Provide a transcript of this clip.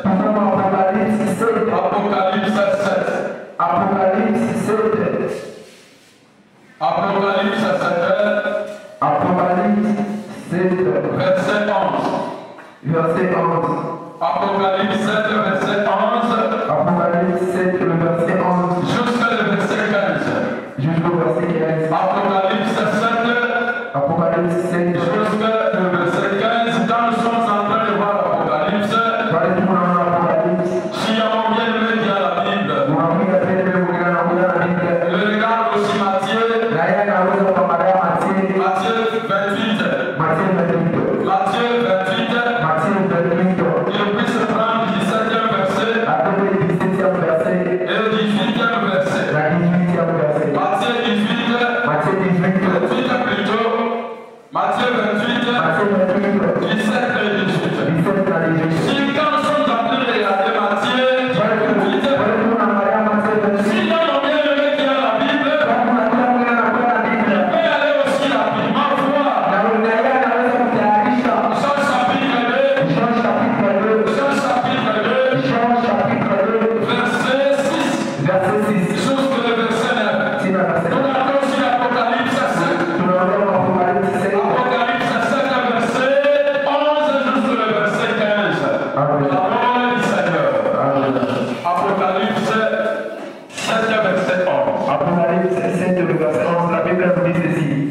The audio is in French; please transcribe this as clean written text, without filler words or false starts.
Apocalypse 7. Apocalypse 7. Apocalypse 7. Apocalypse 7. Apocalypse 7. Verset 11. Verset 11. Apocalypse 7, verset 11. Apocalypse 7, le verset 11. Jusqu'au verset 15. Jusqu'au verset 15. Apocalypse 7. Apocalypse 7. Jusqu'au verset 15. Quand nous sommes en train de voir l'Apocalypse, si on a bien aimé bien la Bible, le regarde aussi Matthieu. Matthieu 28. Matthieu 28. Il puisse prendre le 17e verset et le 18e verset. Matthieu 18. 28 plutôt. Matthieu 28. 17 et 18. Si quand nous sommes en train de regarder Matthieu 28, si l'on a bien aimé qui a la Bible, il peut aller aussi rapidement voir. Jean chapitre 2, verset 6, jusqu'au verset 9. Nous avons aussi l'Apocalypse 7. Apocalypse 7, verset 11 jusqu'au verset 15. La parole du Seigneur. Apocalypse 7, verset 11. Apocalypse 7, le verset 11, la Bible nous dit ceci.